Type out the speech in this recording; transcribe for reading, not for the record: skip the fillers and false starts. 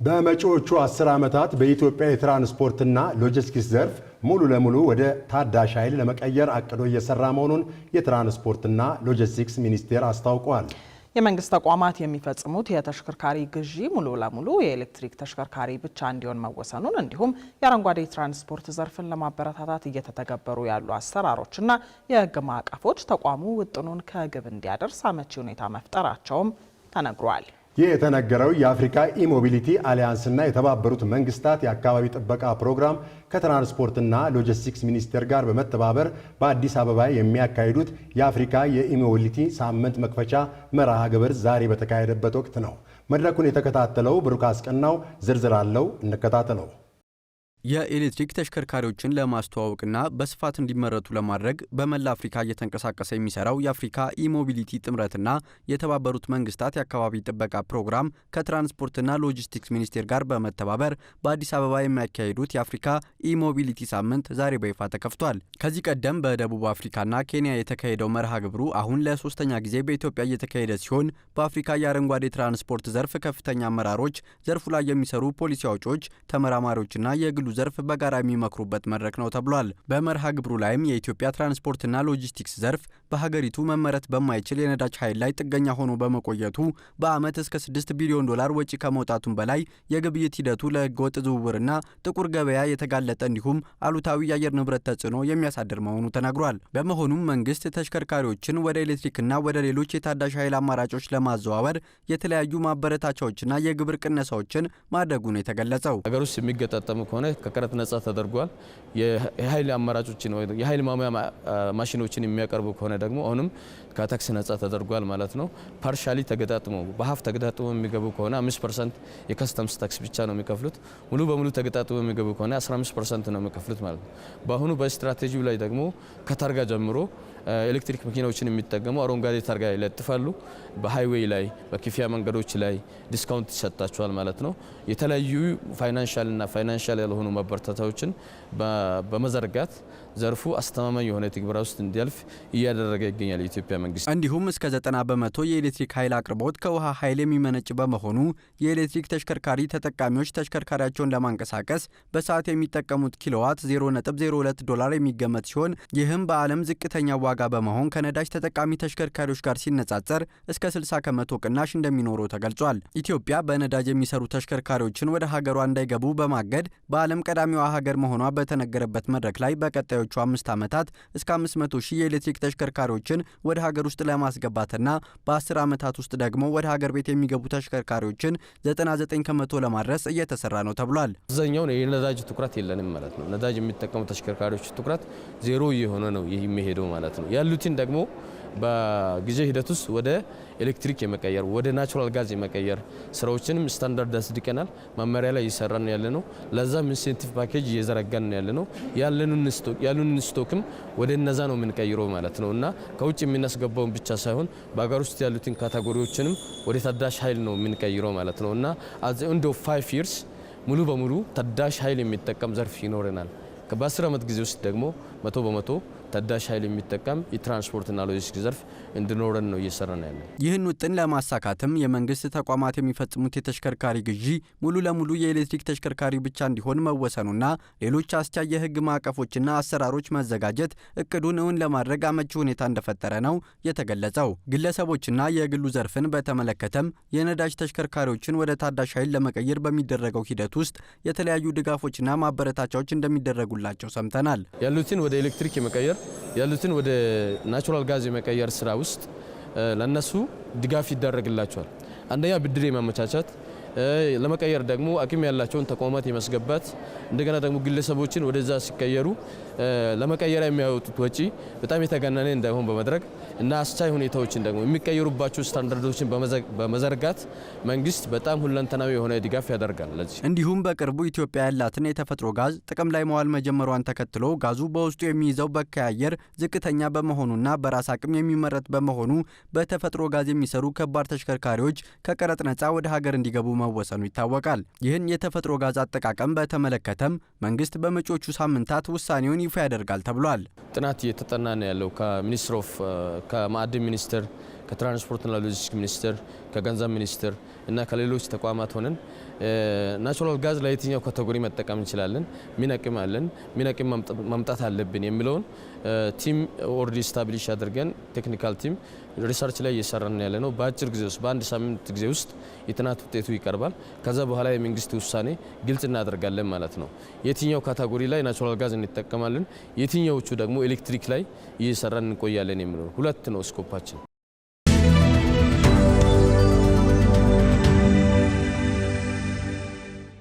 በመጪዎቹ 10 ዓመታት በኢትዮጵያ የትራንስፖርትና ሎጂስቲክስ ዘርፍ ሙሉ ለሙሉ ወደ ታዳሽ ኃይል ለመቀየር አቅዶ እየሰራ መሆኑን የትራንስፖርትና ሎጂስቲክስ ሚኒስቴር አስታውቋል። የመንግስት ተቋማት የሚፈጽሙት የተሽከርካሪ ግዢ ሙሉ ለሙሉ የኤሌክትሪክ ተሽከርካሪ ብቻ እንዲሆን መወሰኑን እንዲሁም የአረንጓዴ ትራንስፖርት ዘርፍን ለማበረታታት እየተተገበሩ ያሉ አሰራሮችና የሕግ ማዕቀፎች ተቋሙ ውጥኑን ከግብ እንዲያደርስ አመቺ ሁኔታ መፍጠራቸውም ተነግሯል። ይህ የተነገረው የአፍሪካ ኢሞቢሊቲ አሊያንስና የተባበሩት መንግስታት የአካባቢ ጥበቃ ፕሮግራም ከትራንስፖርትና ሎጂስቲክስ ሚኒስቴር ጋር በመተባበር በአዲስ አበባ የሚያካሂዱት የአፍሪካ የኢሞቢሊቲ ሳምንት መክፈቻ መርሃ ግብር ዛሬ በተካሄደበት ወቅት ነው። መድረኩን የተከታተለው ብሩክ አስቀናው ዝርዝር አለው፣ እንከታተለው። የኤሌክትሪክ ተሽከርካሪዎችን ለማስተዋወቅና በስፋት እንዲመረቱ ለማድረግ በመላ አፍሪካ እየተንቀሳቀሰ የሚሰራው የአፍሪካ ኢሞቢሊቲ ጥምረትና የተባበሩት መንግስታት የአካባቢ ጥበቃ ፕሮግራም ከትራንስፖርትና ሎጂስቲክስ ሚኒስቴር ጋር በመተባበር በአዲስ አበባ የሚያካሂዱት የአፍሪካ ኢሞቢሊቲ ሳምንት ዛሬ በይፋ ተከፍቷል። ከዚህ ቀደም በደቡብ አፍሪካና ኬንያ የተካሄደው መርሃ ግብሩ አሁን ለሶስተኛ ጊዜ በኢትዮጵያ እየተካሄደ ሲሆን በአፍሪካ የአረንጓዴ ትራንስፖርት ዘርፍ ከፍተኛ አመራሮች፣ ዘርፉ ላይ የሚሰሩ ፖሊሲ አውጪዎች፣ ተመራማሪዎችና የግሉ ዘርፍ በጋራ የሚመክሩበት መድረክ ነው ተብሏል። በመርሃ ግብሩ ላይም የኢትዮጵያ ትራንስፖርትና ሎጂስቲክስ ዘርፍ በሀገሪቱ መመረት በማይችል የነዳጅ ኃይል ላይ ጥገኛ ሆኖ በመቆየቱ በዓመት እስከ $6 ቢሊዮን ወጪ ከመውጣቱም በላይ የግብይት ሂደቱ ለህገወጥ ዝውውርና ጥቁር ገበያ የተጋለጠ እንዲሁም አሉታዊ የአየር ንብረት ተጽዕኖ የሚያሳድር መሆኑ ተነግሯል። በመሆኑም መንግስት ተሽከርካሪዎችን ወደ ኤሌክትሪክና ወደ ሌሎች የታዳሽ ኃይል አማራጮች ለማዘዋወር የተለያዩ ማበረታቻዎችና የግብር ቅነሳዎችን ማድረጉ ነው የተገለጸው። ሀገር ውስጥ የሚገጣጠሙ ከሆነ ከቀረጥ ነጻ ተደርጓል። የኃይል አማራጮችን ወይ የኃይል ማሟያ ማሽኖችን የሚያቀርቡ ከሆነ ደግሞ አሁንም ከታክስ ነጻ ተደርጓል ማለት ነው። ፓርሻሊ ተገጣጥሞ በሀፍ ተገጣጥሞ የሚገቡ ከሆነ 5% የከስተምስ ታክስ ብቻ ነው የሚከፍሉት። ሙሉ በሙሉ ተገጣጥሞ የሚገቡ ከሆነ 15% ነው የሚከፍሉት ማለት ነው። በአሁኑ በስትራቴጂው ላይ ደግሞ ከታርጋ ጀምሮ ኤሌክትሪክ መኪናዎችን የሚጠቀሙ አረንጓዴ ታርጋ ይለጥፋሉ። በሃይዌይ ላይ በክፍያ መንገዶች ላይ ዲስካውንት ይሰጣቸዋል ማለት ነው። የተለያዩ ፋይናንሻል ያልሆኑ ማበረታቻዎችን በመዘርጋት ዘርፉ አስተማማኝ የሆነ ትግበራ ውስጥ እንዲያልፍ እያደረገ ይገኛል የኢትዮጵያ መንግስት። እንዲሁም እስከ 90% የኤሌክትሪክ ኃይል አቅርቦት ከውሃ ኃይል የሚመነጭ በመሆኑ የኤሌክትሪክ ተሽከርካሪ ተጠቃሚዎች ተሽከርካሪያቸውን ለማንቀሳቀስ በሰዓት የሚጠቀሙት ኪሎዋት $0.02 የሚገመት ሲሆን ይህም በዓለም ዝቅተኛ ዋጋ በመሆን ከነዳጅ ተጠቃሚ ተሽከርካሪዎች ጋር ሲነጻጸር እስከ 60% ቅናሽ እንደሚኖረው ተገልጿል። ኢትዮጵያ በነዳጅ የሚሰሩ ተሽከርካሪዎችን ወደ ሀገሯ እንዳይገቡ በማገድ በዓለም ቀዳሚዋ ሀገር መሆኗ በተነገረበት መድረክ ላይ በቀጣዮቹ 5 ዓመታት እስከ 500,000 የኤሌክትሪክ ተሽከርካሪዎችን ወደ ሀገር ውስጥ ለማስገባትና በ10 ዓመታት ውስጥ ደግሞ ወደ ሀገር ቤት የሚገቡ ተሽከርካሪዎችን 99% ለማድረስ እየተሰራ ነው ተብሏል። አብዛኛው የነዳጅ ትኩረት የለንም ማለት ነው። ነዳጅ የሚጠቀሙ ተሽከርካሪዎች ትኩረት ዜሮ የሆነ ነው የሚሄደው ማለት ነው። ያሉትን ደግሞ በጊዜ ሂደት ውስጥ ወደ ኤሌክትሪክ የመቀየር ወደ ናቹራል ጋዝ የመቀየር ስራዎችንም ስታንዳርድ አስድቀናል። መመሪያ ላይ እየሰራን ያለነው ለዛም ኢንሴንቲቭ ፓኬጅ እየዘረጋን ያለነው ያሉንን ስቶክም ወደ እነዛ ነው የምንቀይረው ማለት ነው እና ከውጭ የምናስገባውን ብቻ ሳይሆን በአገር ውስጥ ያሉትን ካቴጎሪዎችንም ወደ ታዳሽ ኃይል ነው የምንቀይረው ማለት ነው እና አት ኤንድ ኦፍ 5 years ሙሉ በሙሉ ታዳሽ ኃይል የሚጠቀም ዘርፍ ይኖረናል። በ10 ዓመት ጊዜ ውስጥ ደግሞ 100% ታዳሽ ኃይል የሚጠቀም የትራንስፖርትና ሎጂስቲክስ ዘርፍ እንዲኖረን ነው እየሰራን ያለው። ይህን ውጥን ለማሳካትም የመንግስት ተቋማት የሚፈጽሙት የተሽከርካሪ ግዢ ሙሉ ለሙሉ የኤሌክትሪክ ተሽከርካሪ ብቻ እንዲሆን መወሰኑና ሌሎች አስቻይ የህግ ማዕቀፎችና አሰራሮች መዘጋጀት እቅዱን እውን ለማድረግ አመቺ ሁኔታ እንደፈጠረ ነው የተገለጸው። ግለሰቦችና የግሉ ዘርፍን በተመለከተም የነዳጅ ተሽከርካሪዎችን ወደ ታዳሽ ኃይል ለመቀየር በሚደረገው ሂደት ውስጥ የተለያዩ ድጋፎችና ማበረታቻዎች እንደሚደረጉላቸው ሰምተናል። ያሉትን ወደ ኤሌክትሪክ የመቀየር ያሉትን ወደ ናቹራል ጋዝ የመቀየር ስራ ውስጥ ለነሱ ድጋፍ ይደረግላቸዋል። አንደኛ ብድር የማመቻቸት ለመቀየር ደግሞ አቅም ያላቸውን ተቋማት የማስገባት እንደገና ደግሞ ግለሰቦችን ወደዛ ሲቀየሩ ለመቀየር የሚያወጡት ወጪ በጣም የተጋነነ እንዳይሆን በመድረግ እና አስቻይ ሁኔታዎችን ደግሞ የሚቀየሩባቸው ስታንዳርዶችን በመዘርጋት መንግስት በጣም ሁለንተናዊ የሆነ ድጋፍ ያደርጋል። እንዲሁም በቅርቡ ኢትዮጵያ ያላትን የተፈጥሮ ጋዝ ጥቅም ላይ መዋል መጀመሯን ተከትሎ ጋዙ በውስጡ የሚይዘው በካይ አየር ዝቅተኛ በመሆኑና በራስ አቅም የሚመረት በመሆኑ በተፈጥሮ ጋዝ የሚሰሩ ከባድ ተሽከርካሪዎች ከቀረጥ ነጻ ወደ ሀገር እንዲገቡ መወሰኑ ይታወቃል። ይህን የተፈጥሮ ጋዝ አጠቃቀም በተመለከተም መንግስት በመጪዎቹ ሳምንታት ውሳኔውን ይፋ ያደርጋል ተብሏል። ጥናት እየተጠና ነው ያለው ከማዕድን ሚኒስቴር ከትራንስፖርትና ሎጂስቲክስ ሚኒስቴር ከገንዘብ ሚኒስቴር እና ከሌሎች ተቋማት ሆነን ናቹራል ጋዝ ለየትኛው ካቴጎሪ መጠቀም እንችላለን፣ ምን አቅም አለን፣ ምን አቅም ማምጣት አለብን የሚለውን ቲም ኦልሬዲ ስታብሊሽ አድርገን ቴክኒካል ቲም ሪሰርች ላይ እየሰራን ያለ ነው። በአጭር ጊዜ ውስጥ በአንድ ሳምንት ጊዜ ውስጥ የጥናት ውጤቱ ይቀርባል። ከዛ በኋላ የመንግስት ውሳኔ ግልጽ እናደርጋለን ማለት ነው። የትኛው ካቴጎሪ ላይ ናቹራል ጋዝ እንጠቀማለን፣ የትኛዎቹ ደግሞ ኤሌክትሪክ ላይ እየሰራን እንቆያለን የሚለው ሁለት ነው ስኮፓችን።